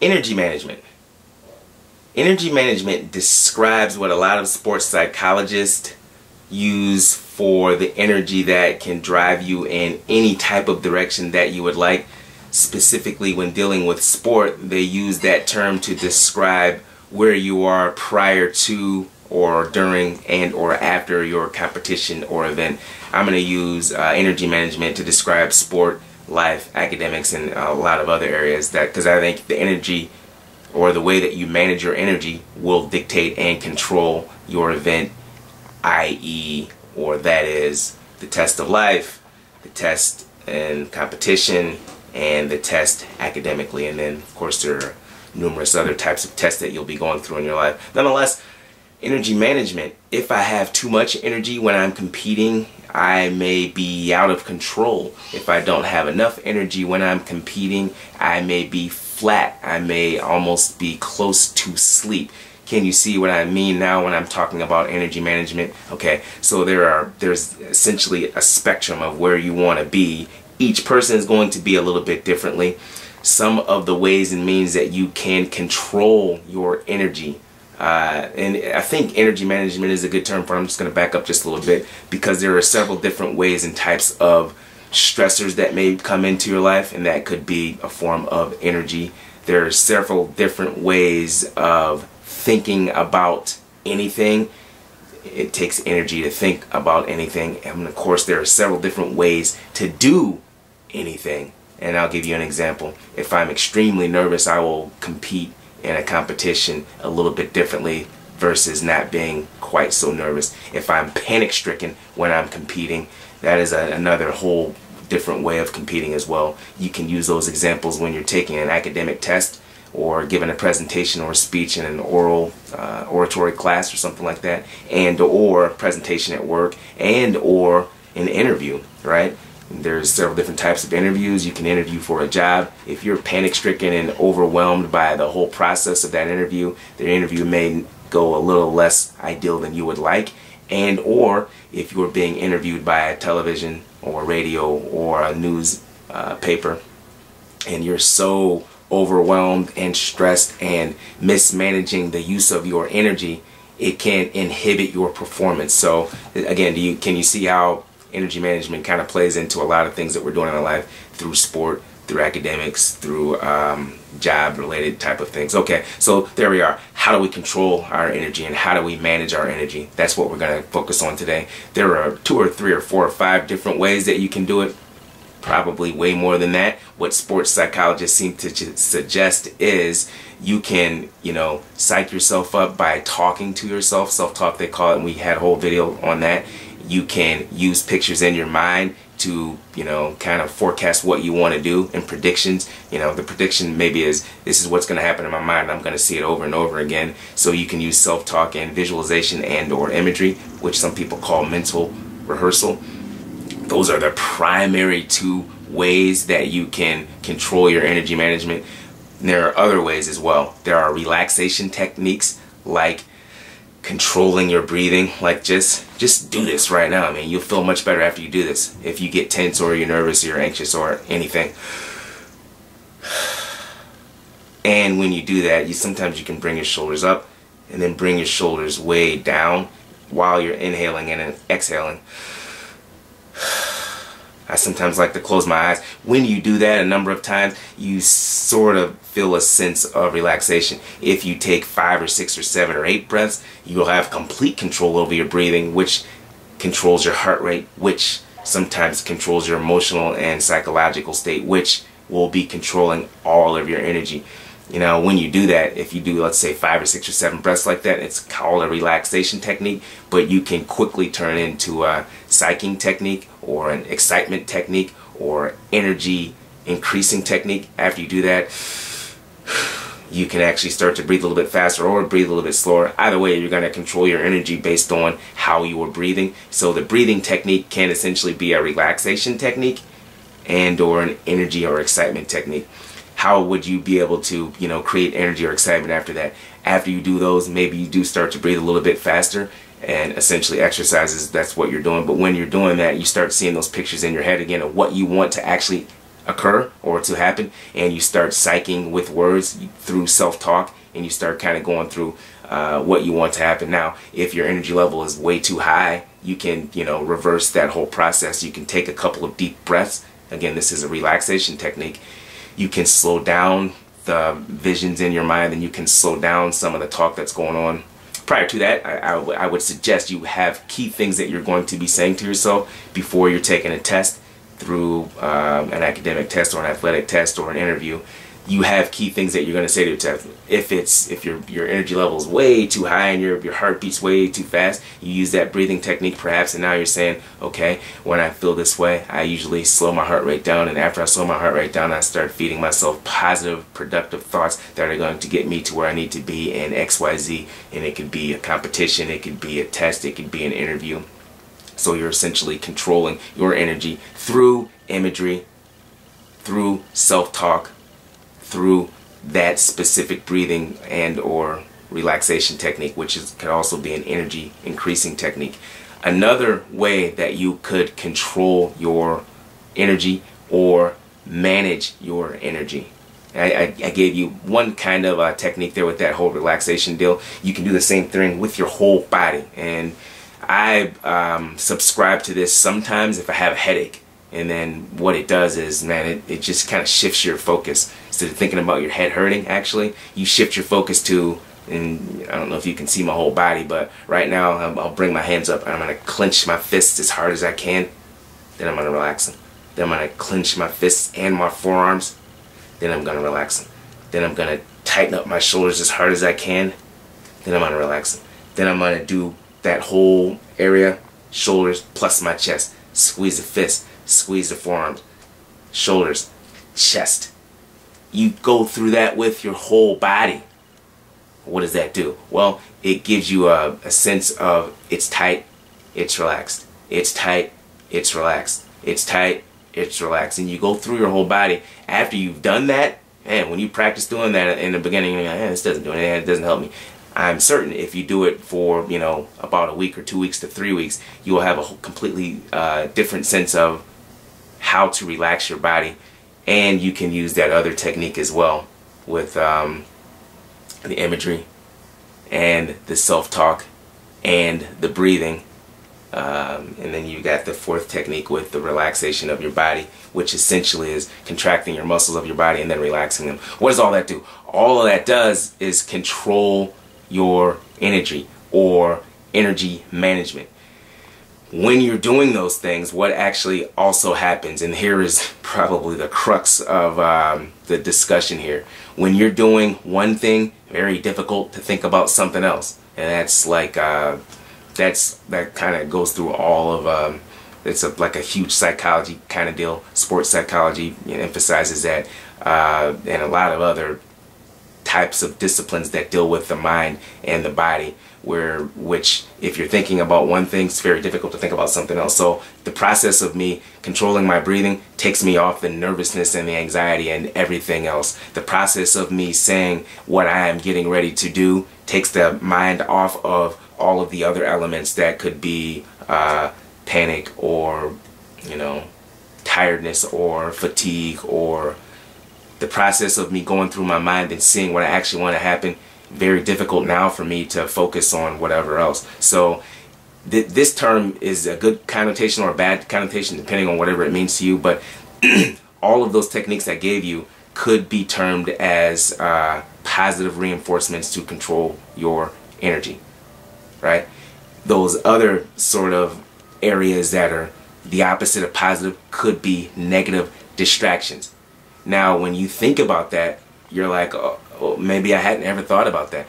Energy management. Energy management describes what a lot of sports psychologists use for the energy that can drive you in any type of direction that you would like. Specifically, when dealing with sport, they use that term to describe where you are prior to or during and or after your competition or event. I'm going to use energy management to describe sport, life, academics, and a lot of other areas, because I think the energy or the way that you manage your energy will dictate and control your event, i.e., or that is the test of life, the test in competition, and the test academically. And then of course there are numerous other types of tests that you'll be going through in your life. Nonetheless, energy management, if I have too much energy when I'm competing, I may be out of control. If I don't have enough energy when I'm competing, I may be flat. I may almost be close to sleep. Can you see what I mean now when I'm talking about energy management? Okay, so there's essentially a spectrum of where you want to be. Each person is going to be a little bit differently. Some of the ways and means that you can control your energy, and I think energy management is a good term for it. I'm just going to back up just a little bit, because there are several different ways and types of stressors that may come into your life, and that could be a form of energy. There are several different ways of thinking about anything. It takes energy to think about anything, and of course there are several different ways to do anything. And I'll give you an example. If I'm extremely nervous, I will compete in a competition a little bit differently versus not being quite so nervous. If I'm panic stricken when I'm competing, that is another whole different way of competing as well. You can use those examples when you're taking an academic test or giving a presentation or a speech in an oratory class or something like that, and or presentation at work, and or an interview, right? There's several different types of interviews. You can interview for a job. If you're panic stricken and overwhelmed by the whole process of that interview, the interview may go a little less ideal than you would like. And or if you're being interviewed by a television or radio or a news paper, and you're so overwhelmed and stressed and mismanaging the use of your energy, it can inhibit your performance. So again, can you see how energy management kind of plays into a lot of things that we're doing in our life, through sport, through academics, through job related type of things? Okay, so there we are. How do we control our energy and how do we manage our energy? That's what we're going to focus on today. There are 2 or 3 or 4 or 5 different ways that you can do it. Probably way more than that. What sports psychologists seem to suggest is you can, psych yourself up by talking to yourself. Self-talk, they call it, and we had a whole video on that. You can use pictures in your mind to, kind of forecast what you want to do, and predictions. The prediction maybe is, this is what's going to happen in my mind. I'm going to see it over and over again. So you can use self-talk and visualization and or imagery, which some people call mental rehearsal. Those are the primary 2 ways that you can control your energy management. And there are other ways as well. There are relaxation techniques, like controlling your breathing, like just do this right now. I mean, you'll feel much better after you do this. If you get tense or you're nervous or you're anxious or anything, and when you do that, sometimes you can bring your shoulders up and then bring your shoulders way down while you're inhaling and then exhaling. I sometimes like to close my eyes. When you do that a number of times, you sort of feel a sense of relaxation. If you take 5 or 6 or 7 or 8 breaths, you will have complete control over your breathing, which controls your heart rate, which sometimes controls your emotional and psychological state, which will be controlling all of your energy. When you do that, if you do, let's say, 5 or 6 or 7 breaths like that, it's called a relaxation technique, but you can quickly turn into a psyching technique or an excitement technique or energy increasing technique. After you do that, you can actually start to breathe a little bit faster or breathe a little bit slower. Either way, you're going to control your energy based on how you are breathing. So the breathing technique can essentially be a relaxation technique and or an energy or excitement technique. How would you be able to, create energy or excitement after that? After you do those, maybe you do start to breathe a little bit faster, and essentially exercises, that's what you're doing. But when you're doing that, you start seeing those pictures in your head again of what you want to actually occur or to happen, and you start psyching with words through self-talk, and you start kind of going through what you want to happen. Now, if your energy level is way too high, you can, reverse that whole process. You can take a couple of deep breaths. Again, this is a relaxation technique. You can slow down the visions in your mind, and you can slow down some of the talk that's going on. Prior to that, I would suggest you have key things that you're going to be saying to yourself before you're taking a test, through an academic test or an athletic test or an interview. You have key things that you're going to say to yourself. If your energy level is way too high and your heart beats way too fast, you use that breathing technique perhaps, and now you're saying, okay, when I feel this way, I usually slow my heart rate down, and after I slow my heart rate down, I start feeding myself positive, productive thoughts that are going to get me to where I need to be in XYZ. And it could be a competition, it could be a test, it could be an interview. So you're essentially controlling your energy through imagery, through self-talk, through that specific breathing and or relaxation technique, which can also be an energy increasing technique. Another way that you could control your energy or manage your energy. I gave you one kind of technique there with that whole relaxation deal. You can do the same thing with your whole body, and I subscribe to this sometimes if I have a headache. And then what it does is, man, it just kind of shifts your focus. Instead of thinking about your head hurting, actually, you shift your focus to, and I don't know if you can see my whole body, but right now I'll bring my hands up and I'm going to clench my fists as hard as I can. Then I'm going to relax them. Then I'm going to clench my fists and my forearms. Then I'm going to relax them. Then I'm going to tighten up my shoulders as hard as I can. Then I'm going to relax them. Then I'm going to do that whole area, shoulders plus my chest. Squeeze the fist. Squeeze the forearms, shoulders, chest. You go through that with your whole body. What does that do? Well, it gives you a sense of it's tight, it's relaxed. It's tight, it's relaxed. It's tight, it's relaxed. And you go through your whole body. After you've done that, man, when you practice doing that in the beginning, you're like, this doesn't do anything, it doesn't help me. I'm certain if you do it for, about a week or 2 weeks to 3 weeks, you will have a completely different sense of how to relax your body. And you can use that other technique as well with the imagery and the self-talk and the breathing. And then you got the fourth technique with the relaxation of your body, which essentially is contracting your muscles of your body and then relaxing them. What does all that do? All of that does is control your energy or energy management. When you're doing those things, what actually also happens, and here is probably the crux of the discussion here. When you're doing one thing, very difficult to think about something else. And that's like, that kind of goes through all of, it's like a huge psychology kind of deal. Sports psychology emphasizes that, and a lot of other types of disciplines that deal with the mind and the body, which if you're thinking about one thing, it's very difficult to think about something else. So the process of me controlling my breathing takes me off the nervousness and the anxiety and everything else. The process of me saying what I am getting ready to do takes the mind off of all of the other elements that could be panic or tiredness or fatigue, or the process of me going through my mind and seeing what I actually want to happen. Very difficult now for me to focus on whatever else. So this term is a good connotation or a bad connotation depending on whatever it means to you, but all of those techniques I gave you could be termed as positive reinforcements to control your energy, right? Those other sort of areas that are the opposite of positive could be negative distractions. Now, when you think about that, you're like, oh, maybe I hadn't ever thought about that.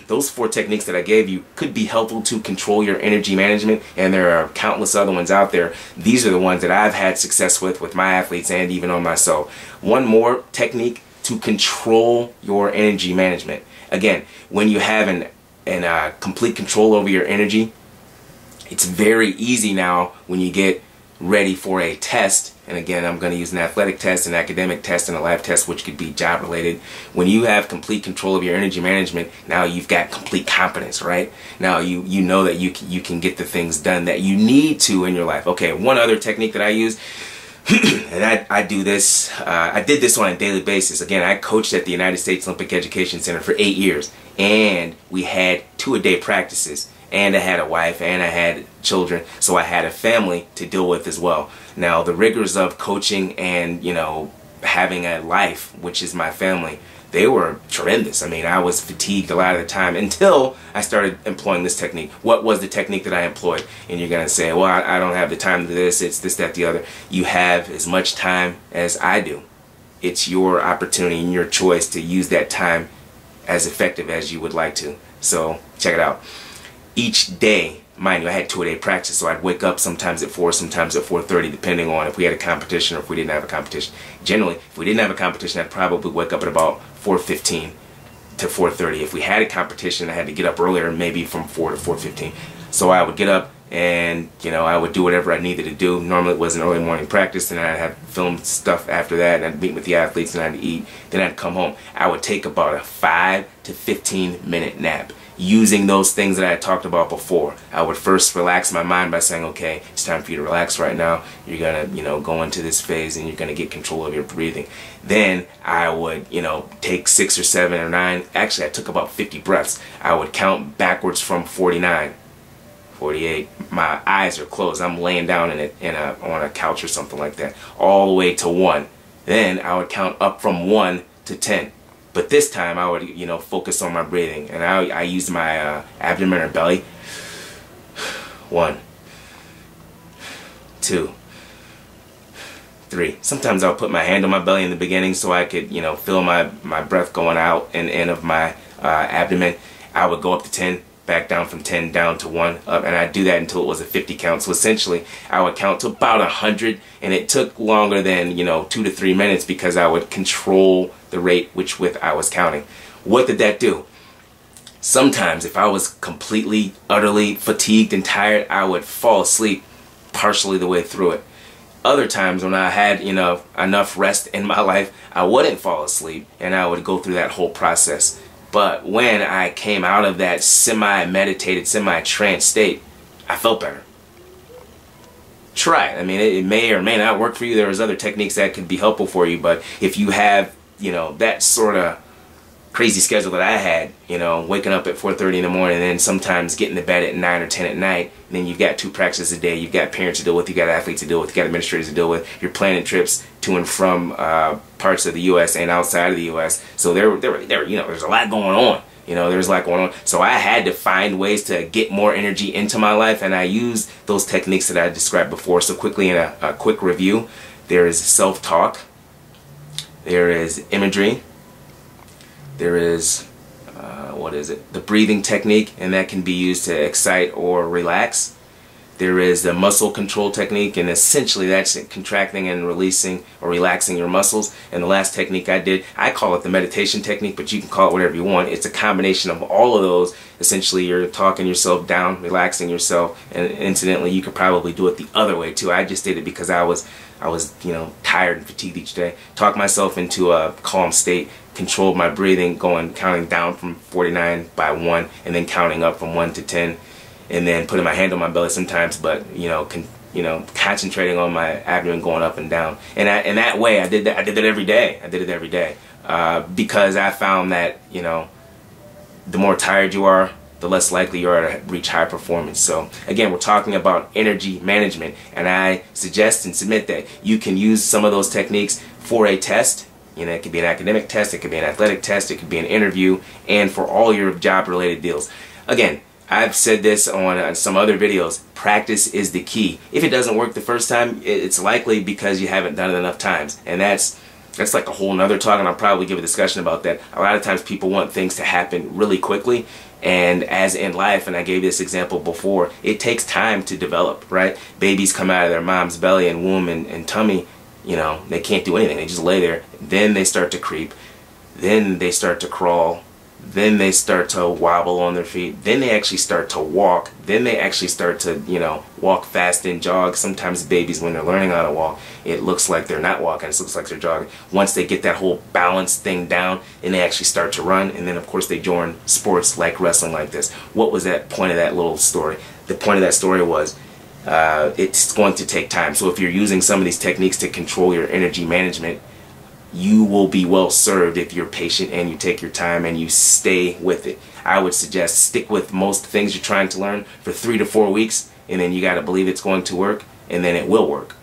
Those 4 techniques that I gave you could be helpful to control your energy management, and there are countless other ones out there. These are the ones that I've had success with my athletes and even on myself. One more technique to control your energy management. Again, when you have an complete control over your energy, it's very easy now when you get ready for a test. And again, I'm going to use an athletic test, an academic test, and a lab test, which could be job related. When you have complete control of your energy management, now you've got complete confidence, right? Now you know that you can get the things done that you need to in your life. Okay, one other technique that I use, And I do this, I did this on a daily basis. Again, I coached at the United States Olympic Education Center for 8 years, and we had 2-a-day practices, and I had a wife, and I had children, so I had a family to deal with as well. Now, the rigors of coaching and, you know, having a life, which is my family, they were tremendous. I mean, I was fatigued a lot of the time until I started employing this technique. What was the technique that I employed? And you're going to say, well, I don't have the time to do this, it's this, that, the other. You have as much time as I do. It's your opportunity and your choice to use that time as effective as you would like to. So, check it out. Each day, mind you, I had 2-a-day practice, so I'd wake up sometimes at 4, sometimes at 4:30, depending on if we had a competition or if we didn't have a competition. Generally, if we didn't have a competition, I'd probably wake up at about 4:15 to 4:30. If we had a competition, I had to get up earlier, maybe from 4 to 4:15. So I would get up and, you know, I would do whatever I needed to do. Normally it was an early morning practice, and I'd have film stuff after that, and I'd meet with the athletes, and I'd eat. Then I'd come home. I would take about a 5 to 15-minute nap, using those things that I had talked about before. I would first relax my mind by saying, okay, it's time for you to relax right now. You're gonna, you know, go into this phase and you're gonna get control of your breathing. Then I would, you know, take 6 or 7 or 9. Actually, I took about 50 breaths. I would count backwards from 49, 48. My eyes are closed. I'm laying down on a couch or something like that, all the way to 1. Then I would count up from 1 to 10. But this time I would, you know, focus on my breathing, and I used my abdomen or belly. 1, 2, 3. Sometimes I'll put my hand on my belly in the beginning so I could, you know, feel my breath going out and in of my abdomen. I would go up to 10, back down from 10 down to 1, up, and I'd do that until it was a 50 count. So essentially I would count to about 100, and it took longer than, you know, 2 to 3 minutes because I would control the rate with I was counting. What did that do? Sometimes if I was completely, utterly fatigued and tired, I would fall asleep partially the way through it. Other times when I had, you know, enough rest in my life, I wouldn't fall asleep, and I would go through that whole process. But when I came out of that semi-meditated, semi-trance state, I felt better. Try it. I mean, it may or may not work for you. There's other techniques that could be helpful for you, but if you have, you know, that sort of crazy schedule that I had, you know, waking up at 4:30 in the morning and then sometimes getting to bed at 9 or 10 at night, and then you've got 2 practices a day, you've got parents to deal with, you've got athletes to deal with, you've got administrators to deal with, you're planning trips to and from parts of the U.S. and outside of the U.S. So there, you know, there's a lot going on. You know, there's a lot going on. So I had to find ways to get more energy into my life, and I used those techniques that I described before. So quickly, in a quick review, there is self-talk, there is imagery, there is, the breathing technique, and that can be used to excite or relax. There is the muscle control technique, and essentially that's contracting and releasing or relaxing your muscles. And the last technique I did, I call it the meditation technique, but you can call it whatever you want. It's a combination of all of those. Essentially, you're talking yourself down, relaxing yourself, and incidentally, you could probably do it the other way too. I just did it because I was, you know, tired and fatigued each day. Talked myself into a calm state, controlled my breathing, counting down from 49 by 1, and then counting up from 1 to 10. And then putting my hand on my belly sometimes, but concentrating on my abdomen going up and down. And in that way, I did that. I did it every day. I did it every day because I found that, you know, the more tired you are, the less likely you are to reach high performance. So again, we're talking about energy management, and I suggest and submit that you can use some of those techniques for a test. You know, it could be an academic test, it could be an athletic test, it could be an interview, and for all your job-related deals. Again, I've said this on some other videos, practice is the key. If it doesn't work the first time, it's likely because you haven't done it enough times. And that's like a whole nother talk, and I'll probably give a discussion about that. A lot of times people want things to happen really quickly, and as in life, and I gave this example before, it takes time to develop, right? Babies come out of their mom's belly and womb and tummy, you know, they can't do anything. They just lay there. Then they start to creep. Then they start to crawl. Then they start to wobble on their feet. Then they actually start to walk. Then they actually start to, you know, walk fast and jog. Sometimes babies, when they're learning how to walk, it looks like they're not walking. It looks like they're jogging. Once they get that whole balance thing down, then they actually start to run. And then, of course, they join sports like wrestling like this. What was that point of that little story? The point of that story was it's going to take time. So if you're using some of these techniques to control your energy management, you will be well served if you're patient and you take your time and you stay with it. I would suggest stick with most things you're trying to learn for 3 to 4 weeks, and then you got to believe it's going to work, and then it will work.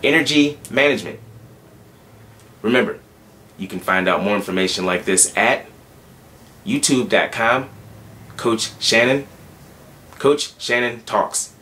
Energy management. Remember, you can find out more information like this at youtube.com, Coach Shannon. Coach Shannon Talks.